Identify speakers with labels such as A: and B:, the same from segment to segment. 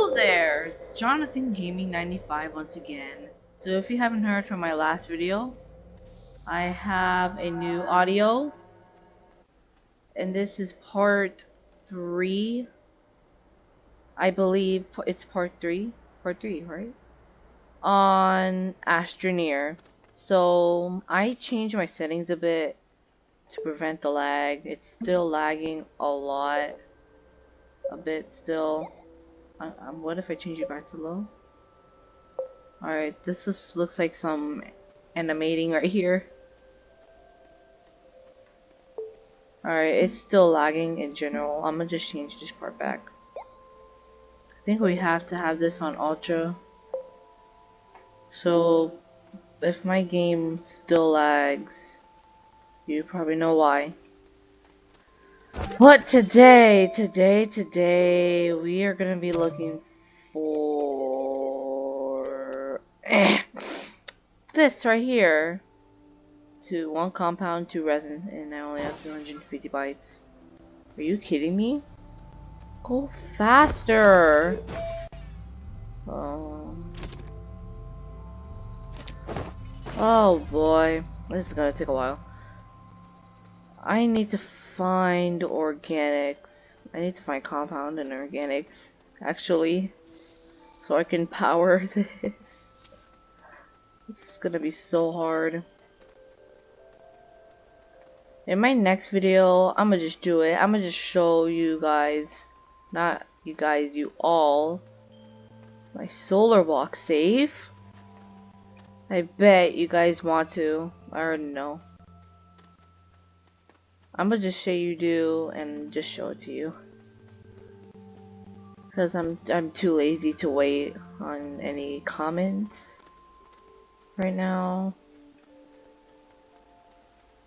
A: Hello there, it's Jonathan Gaming 95 once again. So if you haven't heard from my last video, I have a new audio, and this is part 3. I believe it's part 3, right? On ASTRONEER. So I changed my settings a bit to prevent the lag. It's still lagging a bit still. What if I change it back to low? Alright, this just looks like some animating right here. Alright, it's still lagging in general. I'm gonna just change this part back. I think we have to have this on ultra. So if my game still lags, you probably know why. But today we are gonna be looking for this right here. To 1 compound, 2 resin, and I only have 250 bytes. Are you kidding me? Go faster! Oh boy, this is gonna take a while. I need to find organics. I need to find compound and organics, actually, so I can power this. This is gonna be so hard. In my next video, I'm gonna just do it. I'm gonna just show you guys, not you guys, you all, my solar block save. I bet you guys want to. I already know. I'm gonna just say you do and just show it to you, because I'm too lazy to wait on any comments right now.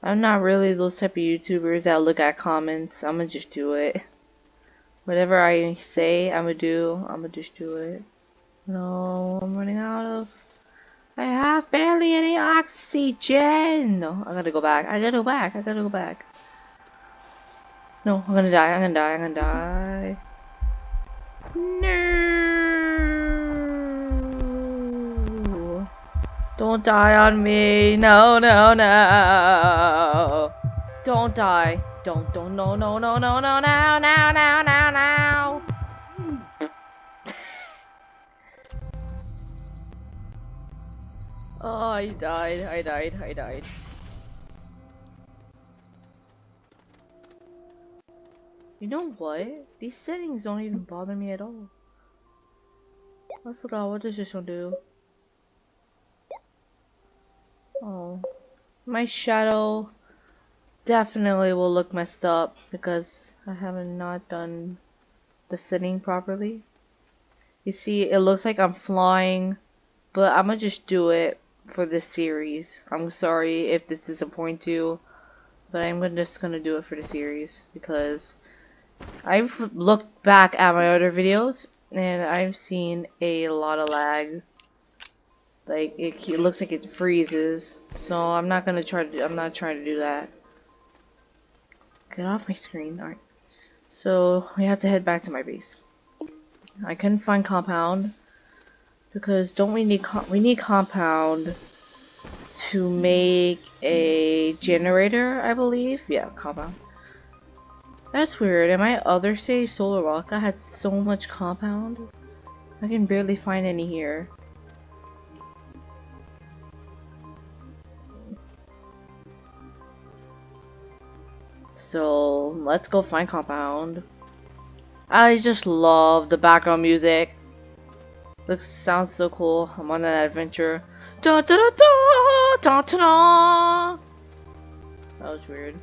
A: I'm not really those type of YouTubers that look at comments. I'm gonna just do it. Whatever I say I'm gonna do, I'm gonna just do it. No, I'm running out of... I have barely any oxygen! No, I gotta go back. I gotta go back. No, I'm gonna die. No! Don't die on me. No. Don't die. Don't, no. Oh, I died. You know what? These settings don't even bother me at all. I forgot, what does this one do? Oh. My shadow definitely will look messed up because I haven't not done the setting properly. You see, it looks like I'm flying, but I'm gonna just do it for this series. I'm sorry if this is important to you, but just gonna do it for the series because I've looked back at my other videos and I've seen a lot of lag. Like it looks like it freezes, so I'm not trying to do that. Get off my screen. Alright. So we have to head back to my base. I couldn't find compound because we need compound to make a generator, I believe. Yeah, compound. That's weird. In my other save, Solar Rock, I had so much compound. I can barely find any here. So let's go find compound. I just love the background music. Sounds so cool. I'm on an adventure. Da da da da da da da. That was weird.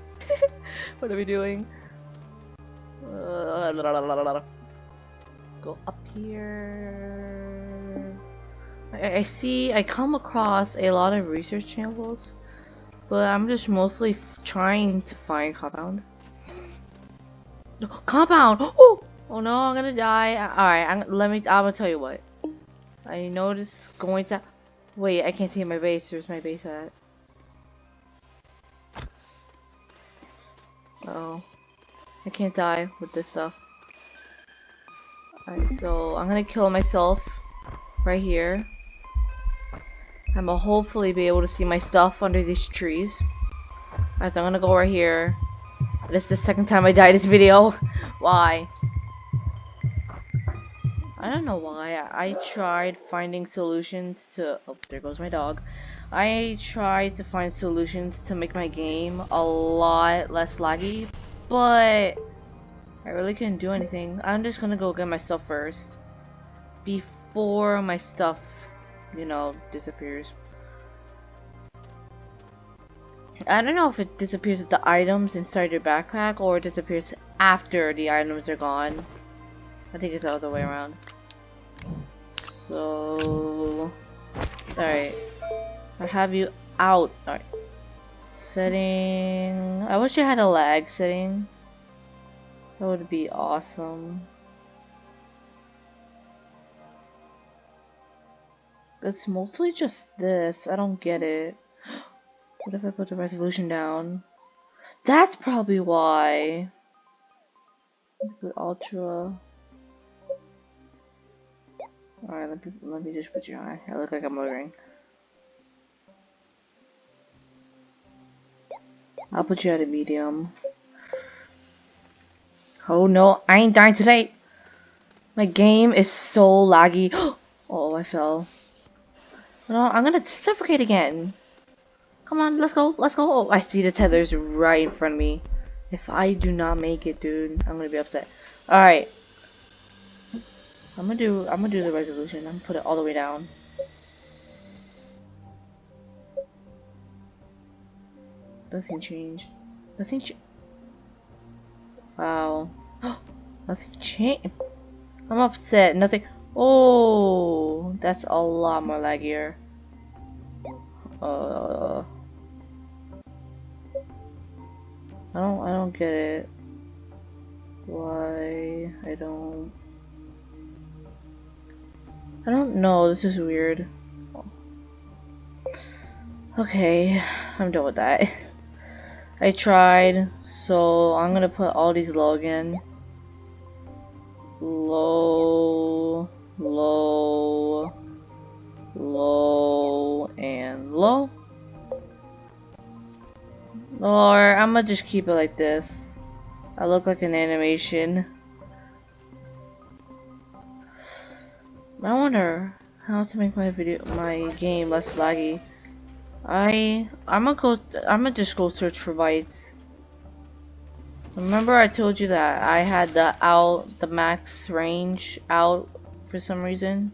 A: What are we doing? Go up here. I come across a lot of research channels, but I'm just mostly trying to find compound. Compound! Oh no, I'm gonna die. Alright, I'm gonna tell you what. I noticed going to... Wait, I can't see my base. Where's my base at? Oh. I can't die with this stuff. Alright, so I'm gonna kill myself right here. I'm gonna hopefully be able to see my stuff under these trees. Alright, so I'm gonna go right here. This is the second time I died this video. Why? I don't know why. I tried finding solutions to... Oh, there goes my dog. I tried to find solutions to make my game a lot less laggy, but I really couldn't do anything. I'm just gonna go get my stuff first before my stuff, you know, disappears. I don't know if it disappears with the items inside your backpack or it disappears after the items are gone. I think it's the other way around. So... Alright. I have you out. Alright. Setting... I wish I had a lag setting. That would be awesome. It's mostly just this. I don't get it. What if I put the resolution down? That's probably why. Put ultra. Alright, let me just put you on. I look like I'm motoring. I'll put you at a medium. Oh no, I ain't dying today. My game is so laggy. Oh, I fell. No, I'm gonna suffocate again. Come on, let's go, let's go. Oh, I see the tethers right in front of me. If I do not make it, dude, I'm gonna be upset. Alright. I'm gonna do the resolution. I'm gonna put it all the way down. Nothing changed. Nothing wow. Nothing changed. I'm upset. Nothing. Oh, that's a lot more laggier. I don't get it. Why I don't know. This is weird. Okay, I'm done with that. I tried, so I'm gonna put all these low again. Low, low, low, and low. Or I'm gonna just keep it like this. I look like an animation. I wonder how to make my game less laggy. I'm gonna just go search for bytes. Remember I told you that I had the max range out for some reason?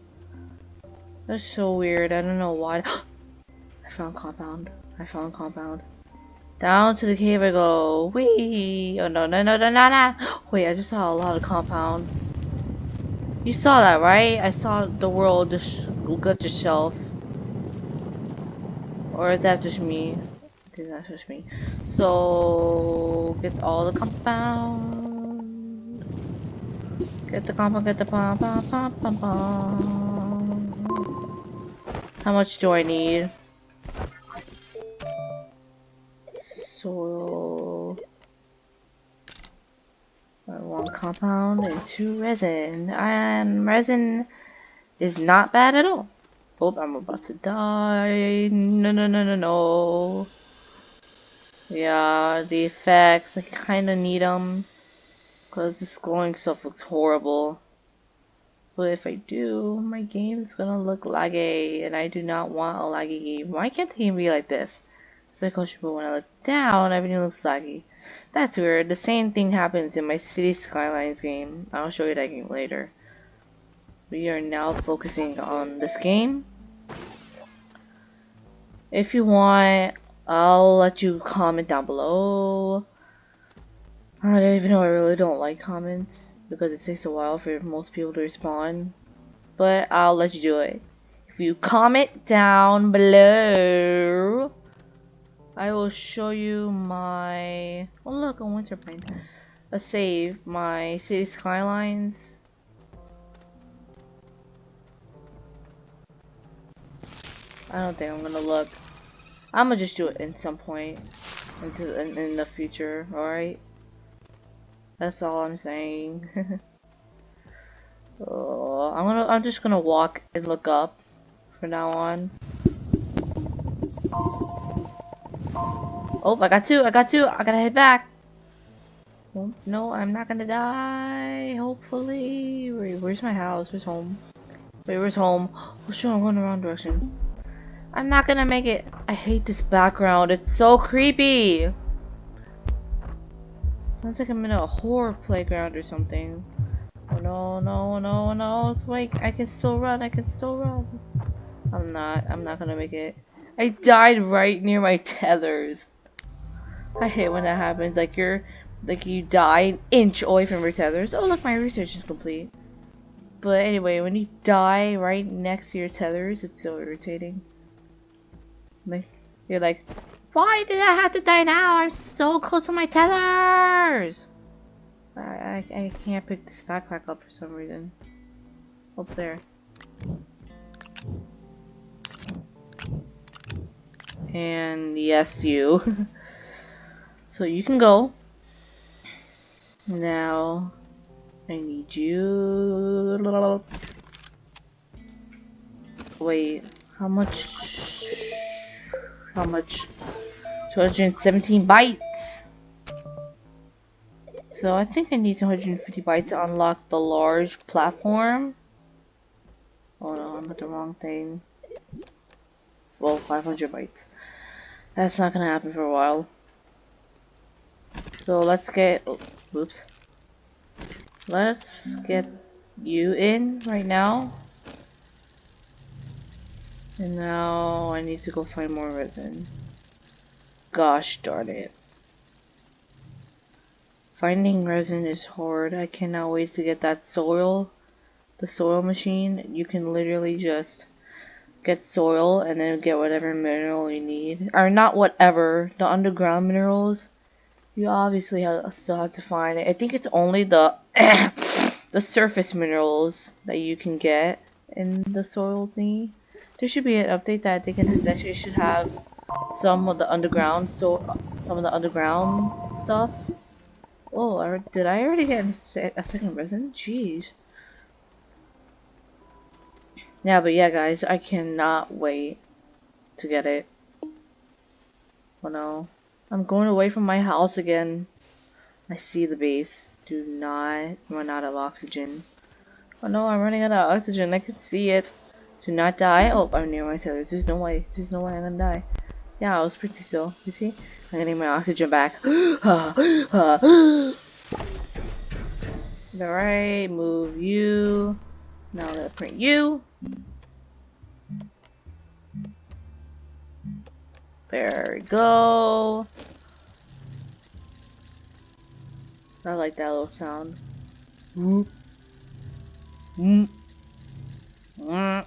A: That's so weird. I don't know why. I found compound. I found compound. Down to the cave I go. Whee! Oh no no no no no no! Wait, I just saw a lot of compounds. You saw that, right? I saw the world just gut itself. Or is that just me? I think that's just me. So get all the compound. Get the compound, get the pom pom pom pom pom. How much do I need? Soil. I want compound and 2 resin. And resin is not bad at all. Oh, I'm about to die. No, no, no, no, no. Yeah, the effects, I kind of need them. Because this glowing stuff looks horrible. But if I do, my game is gonna look laggy. And I do not want a laggy game. Why can't the game be like this? So when I look down, everything looks laggy. That's weird. The same thing happens in my City Skylines game. I'll show you that game later. We are now focusing on this game. If you want, I'll let you comment down below. I don't even know, I really don't like comments because it takes a while for most people to respond. But I'll let you do it. If you comment down below, I will show you my... Oh look, a winter paint. A save, my City Skylines. I don't think I'm gonna look. I'm gonna just do it in some point in the future, alright? That's all I'm saying. I'm just gonna walk and look up from now on. Oh, I got two. I gotta head back. Oh, no, I'm not gonna die. Hopefully. Wait, where's my house? Where's home? Wait, where's home? Oh, sure, I'm going the wrong direction. I'm not gonna make it. I hate this background. It's so creepy. Sounds like I'm in a horror playground or something. Oh no, no, no, no. It's like I can still run. I can still run. I'm not gonna make it. I died right near my tethers. I hate when that happens. Like you die an inch away from your tethers. Oh look, my research is complete. But anyway, when you die right next to your tethers, it's so irritating. Like you're like, why did I have to die now? I'm so close to my tethers. I can't pick this backpack up for some reason. Up there. And yes, you. So you can go. Now, I need you. Wait, how much? How much? 217 bytes. So I think I need 250 bytes to unlock the large platform. Oh no, I'm at the wrong thing. Well, 500 bytes. That's not gonna happen for a while. So let's get, oh, oops. Let's get you in right now. And now I need to go find more resin. Gosh darn it. Finding resin is hard. I cannot wait to get that soil. The soil machine. You can literally just get soil and then get whatever mineral you need. Or not whatever. The underground minerals. You obviously still have to find it. I think it's only the the surface minerals that you can get in the soil thingy. There should be an update that they should have some of the underground some of the underground stuff. Oh, did I already get a second resin? Jeez. Yeah, but yeah, guys, I cannot wait to get it. Oh no. I'm going away from my house again. I see the base. Do not run out of oxygen. Oh no, I'm running out of oxygen. I can see it. Do not die. Oh, I'm near my tethers. There's no way. There's no way I'm gonna die. Yeah, I was pretty still. You see? I'm getting my oxygen back. Alright, move you. Now I'm gonna print you. There we go. I like that little sound. Whoop. Mm. Mm.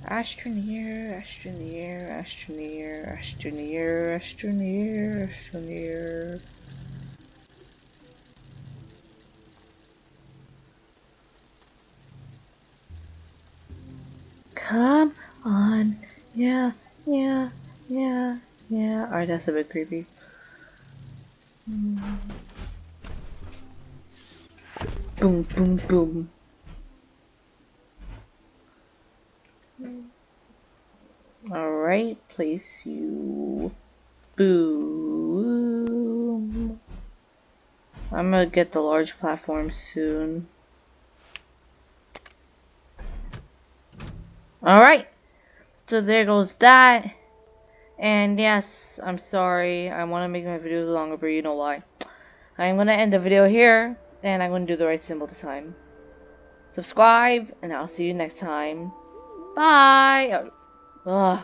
A: Astroneer, Astroneer, Astroneer, Astroneer, Astroneer, Astroneer. Come on. Yeah, yeah, yeah, yeah. Alright, that's a bit creepy. Boom, boom, boom. Alright, place you. Boom. I'm gonna get the large platform soon. Alright, so there goes that. And yes, I'm sorry. I want to make my videos longer, but you know why. I'm gonna end the video here, and I'm gonna do the right symbol this time. Subscribe, and I'll see you next time. Bye! Ugh.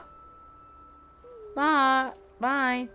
A: Bye! Bye!